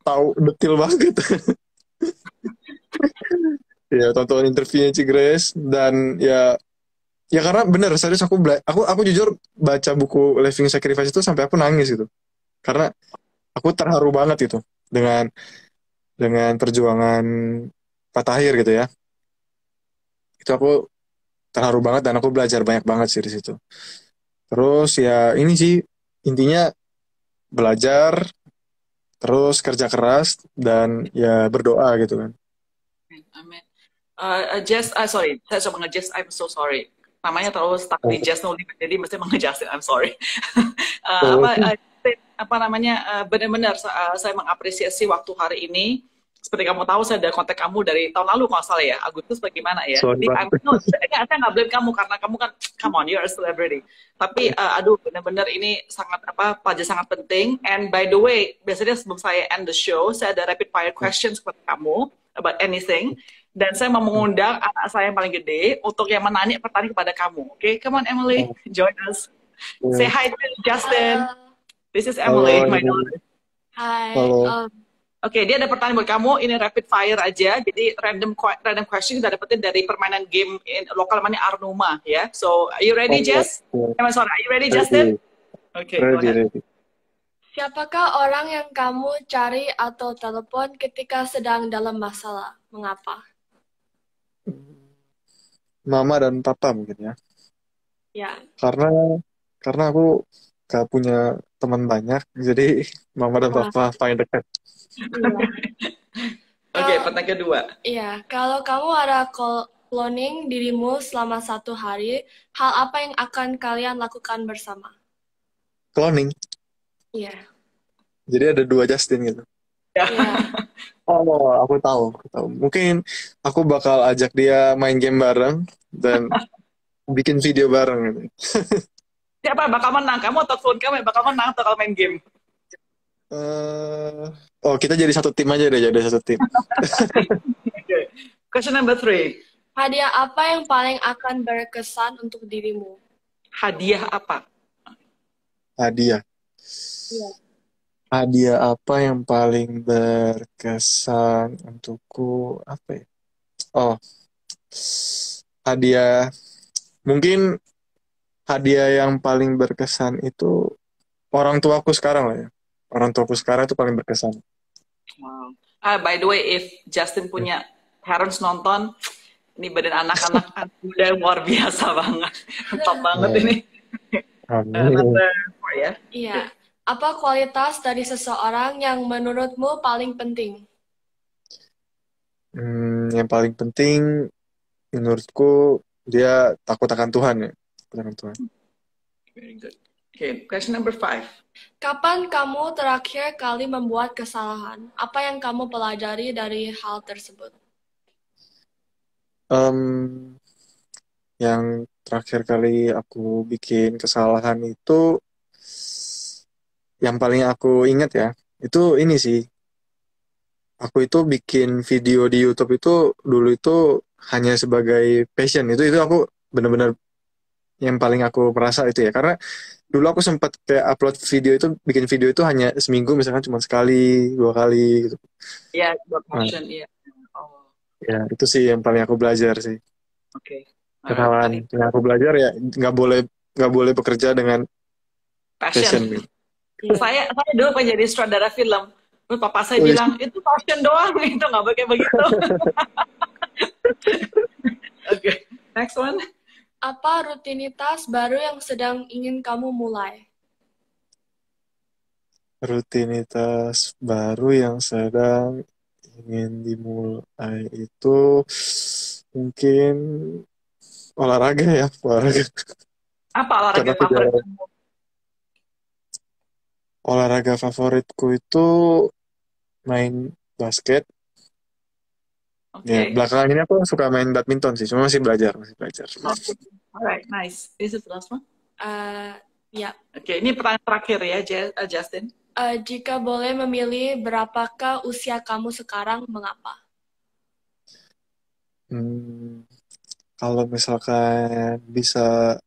tahu detil banget. Ya, tonton interviewnya Cigres, dan ya ya karena bener serius, aku jujur baca buku Living Sacrifice itu sampai aku nangis gitu. Karena aku terharu banget gitu dengan perjuangan Pak Tahir gitu ya. Itu aku terharu banget dan aku belajar banyak banget sih di situ. Terus ya ini sih intinya, belajar, terus kerja keras, dan ya berdoa gitu kan. Amin. Sorry, saya coba nge-Jess, I'm so sorry. Namanya terlalu stuck di Jess No Limit, jadi mesti nge-Justin, I'm sorry. Apa namanya, benar-benar saya mengapresiasi waktu hari ini. Seperti kamu tahu, saya ada kontak kamu dari tahun lalu kalau nggak salah ya, Agustus bagaimana ya. Sorry Jadi, banget. saya nggak blame kamu karena kamu kan, come on, you're a celebrity. Tapi, aduh, benar-benar ini sangat pelajaran sangat penting. And by the way, biasanya sebelum saya end the show, saya ada rapid fire questions kepada kamu about anything. Dan saya mau mengundang anak saya yang paling gede untuk yang menanya pertanyaan kepada kamu. Oke, come on Emily, join us. Say hi to Justin. This is Emily, Halo, my Ibu. daughter. Hi. Halo. Oke, dia ada pertanyaan buat kamu. Ini rapid fire aja. Jadi random question kita dapetin dari permainan game lokal namanya Arnuma ya. So, are you ready, Jess? Sorry, are you ready, Justin? Oke, go Ready, ahead. ready. Siapakah orang yang kamu cari atau telepon ketika sedang dalam masalah? Mengapa? Mama dan papa mungkin ya. Ya. Karena aku gak punya teman banyak, jadi mama dan Wah. papa paling dekat. Iya. Oke, pertanyaan kedua. Iya, kalau kamu ada cloning dirimu selama 1 hari, hal apa yang akan kalian lakukan bersama? Cloning. Iya. Jadi ada 2 Justin gitu. Ya. Iya. Oh, aku tahu. Mungkin aku bakal ajak dia main game bareng dan bikin video bareng gitu. Siapa yang bakal menang? Kamu atau phone kamu yang bakal menang atau kalau main game? Oh, kita jadi satu tim aja deh, jadi satu tim. Okay. Question number 3. Hadiah apa yang paling akan berkesan untuk dirimu? Hadiah apa? Hadiah. Iya. Hadiah apa yang paling berkesan untukku? Apa ya? Oh, hadiah. Mungkin hadiah yang paling berkesan itu orang tuaku sekarang lah ya. Orang tuaku sekarang itu paling berkesan. Wow. By the way, if Justin punya parents nonton, ini badan anak-anak muda yang luar biasa banget. Top banget ini. Amin. Number 4 ya. Iya. Apa kualitas dari seseorang yang menurutmu paling penting? Yang paling penting menurutku dia takut akan Tuhan ya. Takut akan Tuhan. Very good. Okay, question number 5. Kapan kamu terakhir kali membuat kesalahan? Apa yang kamu pelajari dari hal tersebut? Yang terakhir kali aku bikin kesalahan itu, yang paling aku ingat ya, itu ini sih. Aku itu bikin video di YouTube itu dulu itu hanya sebagai passion. Itu aku benar-benar yang paling aku merasa itu ya. Karena dulu aku sempat kayak upload video itu, bikin video itu hanya seminggu misalkan cuma sekali, 2 kali gitu. Ya, buat passion, iya. Oh, Ya, itu sih yang paling aku belajar sih. oke. Kesalahan yang aku belajar ya nggak boleh bekerja dengan passion Passion. gitu. Saya dulu pengen jadi sutradara film. Terus papa saya bilang, itu passion doang, itu nggak pakai begitu. Oke, next one. Apa rutinitas baru yang sedang ingin kamu mulai? Rutinitas baru yang sedang ingin dimulai itu mungkin olahraga ya, olahraga. Apa olahraga Karena aku favorit jarang. kamu? Olahraga favoritku itu main basket. Ya, Oke. belakangan ini aku suka main badminton sih, cuma masih belajar. Alright, nice. Is it the last one? Ya. Oke, ini pertanyaan terakhir ya, Justin. Jika boleh memilih, berapakah usia kamu sekarang? Mengapa? Kalau misalkan bisa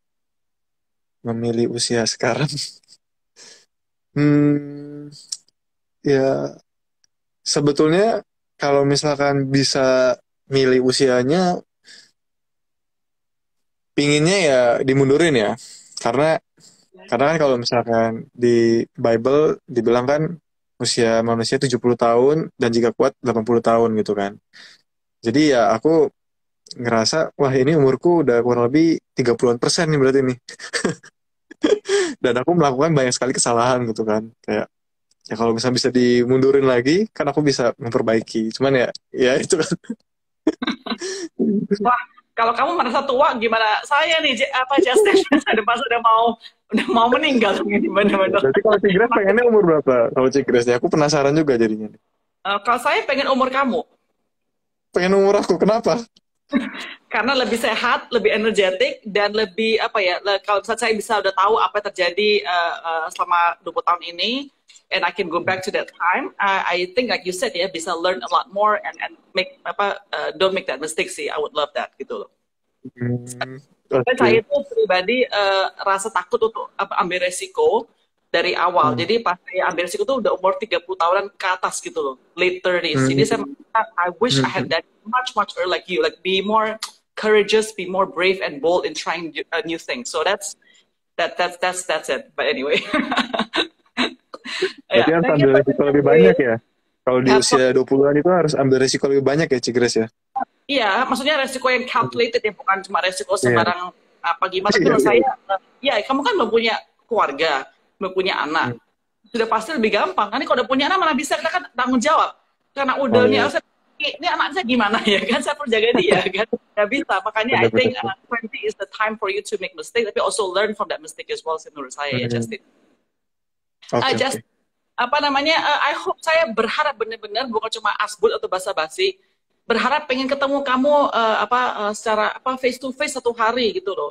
memilih usia sekarang, ya sebetulnya kalau misalkan bisa milih usianya, pinginnya ya dimundurin ya, karena kan kalau misalkan di Bible dibilang kan usia manusia 70 tahun dan jika kuat 80 tahun gitu kan. Jadi ya aku ngerasa, wah ini umurku udah kurang lebih 30% nih berarti nih. Dan aku melakukan banyak sekali kesalahan gitu kan. Kayak, ya kalau misalnya bisa dimundurin lagi, kan aku bisa memperbaiki. Cuman ya itu kan Wah, kalau kamu merasa tua, gimana saya nih, Justin? Saya udah mau meninggal ini bener-bener. Berarti kalau Cigres pengennya umur berapa? Kalau Cigres ya, aku penasaran juga jadinya. Kalau saya pengen umur kamu, Pengen umur aku, kenapa? karena lebih sehat, lebih energetik, dan lebih apa ya? Kalau misalnya saya bisa udah tahu apa yang terjadi selama 20 tahun ini, and I can go back to that time, I think like you said ya, bisa learn a lot more and make don't make that mistake sih. I would love that gitu loh. Hmm, Dan saya oke. itu pribadi rasa takut untuk ambil resiko dari awal. Hmm. Jadi pas saya ambil resiko tuh udah umur 30 tahunan ke atas gitu loh, late 30s. Jadi saya Hmm. merasa, I wish I had Hmm. that much early like you, like be more courageous, be more brave and bold in trying new things. So that's it. But anyway, Berarti yeah, harus thank you ambil so resiko much, lebih Emily. banyak ya? Kalau di Have fun. usia 20-an itu harus ambil resiko lebih banyak ya, Cigres ya? Iya, maksudnya resiko yang calculated ya, bukan cuma resiko Iya. sembarang apa gimana. Tapi Iya, menurut iya, saya, iya. ya kamu kan belum punya keluarga, belum punya anak. Hmm. Sudah pasti lebih gampang. Kan kalau udah punya anak malah bisa kita kan tanggung jawab. Karena Oh udah nih, iya, ini anak saya gimana ya kan saya perlu jaga dia kan. Nggak bisa. Makanya I think benar-benar. 20 is the time for you to make mistake, tapi also learn from that mistake as well sih menurut saya ya Hmm. Justin. Oke, Just oke. apa namanya? I hope saya berharap benar-benar bukan cuma asbun atau basa-basi. Berharap pengen ketemu kamu secara face to face satu hari gitu loh.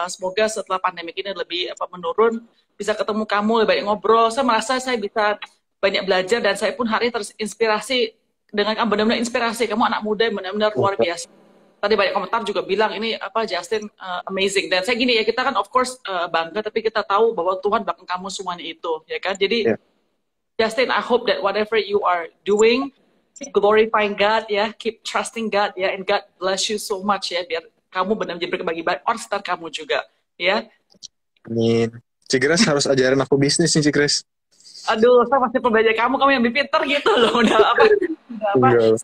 Semoga setelah pandemi ini lebih menurun bisa ketemu kamu lebih banyak ngobrol. Saya merasa saya bisa banyak belajar dan saya pun hari ini terinspirasi dengan kamu benar-benar inspirasi. Kamu anak muda yang benar-benar luar biasa. Tadi banyak komentar juga bilang ini Justin amazing dan saya gini ya kita kan of course bangga tapi kita tahu bahwa Tuhan belakang kamu semuanya itu ya kan jadi Ya, Justin, I hope that whatever you are doing, keep glorifying God, ya, keep trusting God, ya, and God bless you so much, ya, biar kamu benar-benar berbagi baik orang sekitar kamu juga, ya. amin. Cigres harus ajarin aku bisnis nih, Cigres. Aduh, saya masih pembelajar kamu yang lebih pintar gitu loh, udah apa, Enggak.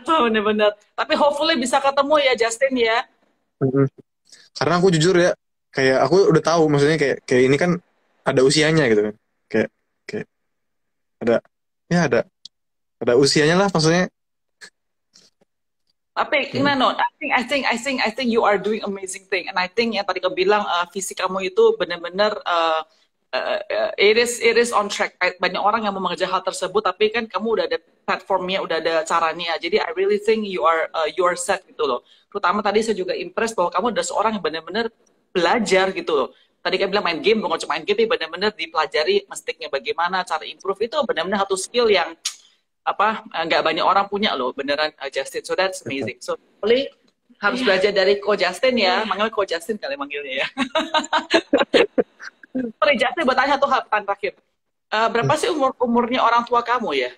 so benar-benar. Tapi hopefully bisa ketemu ya, Justin, ya. Mm-mm. Karena aku jujur ya, kayak aku udah tahu, maksudnya kayak kayak ini kan ada usianya gitu kan. Kayak kayak ada ya ada usianya lah maksudnya. Tapi Hmm. no, I think you are doing amazing thing, and I think yang tadi kau bilang visi kamu itu benar-benar it is on track. Banyak orang yang mau mengejar hal tersebut, tapi kan kamu udah ada platformnya, udah ada caranya. Jadi I really think you are set gitu loh. Terutama tadi saya juga impress bahwa kamu adalah seorang yang benar-benar belajar gitu loh. Tadi kan bilang main game, bukan cuma main game, tapi benar-benar dipelajari mestinya bagaimana, cara improve itu benar-benar satu skill yang nggak banyak orang punya loh beneran Justin, so that's amazing. So boleh harus belajar dari Ko Justin ya, manggil Ko Justin kali manggilnya ya. Sorry Justin, buat tanya satu hal pertanyaan terakhir. Berapa sih umurnya orang tua kamu ya?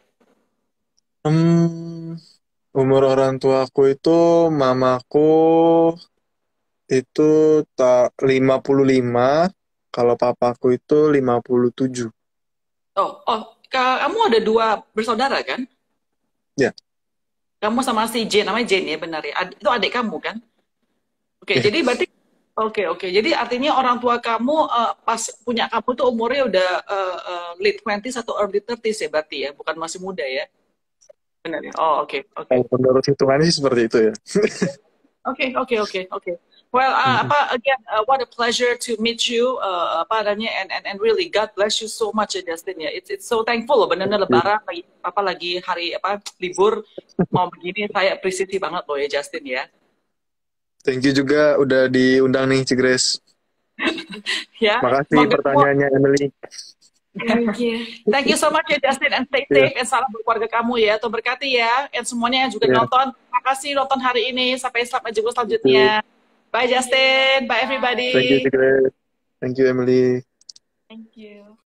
Hmm, umur orang tuaku itu mamaku itu tak 55, kalau papaku itu 57. Kamu ada dua bersaudara kan? Ya, Kamu sama si Jane, namanya Jane ya benar ya. Itu adik kamu kan? Oke, ya, jadi berarti oke. Jadi artinya orang tua kamu pas punya kamu tuh umurnya udah late 20s atau early 30s ya berarti ya, bukan masih muda ya. Benar ya. Oh, oke. kalau menurut hitungannya sih seperti itu ya. Oke. Well, Mm-mm. again, what a pleasure to meet you, and really God bless you so much ya Justin ya. It's so thankful loh, benar-benar Lebaran lagi hari libur mau begini, saya appreciate banget loh ya Justin ya. Thank you juga udah diundang nih, Cigres. Ya, Makasih semoga semua. pertanyaannya, Emily. Thank you. Thank you so much ya Justin, and stay Ya, safe, and salam buat keluarga kamu ya. Tuhan berkati ya, and semuanya yang juga ya. nonton. Terima kasih nonton hari ini. Sampai jumpa Thank you. selanjutnya. Bye Justin, bye Bye. Thank you, everybody. Cigres. Thank you, Emily. Thank you.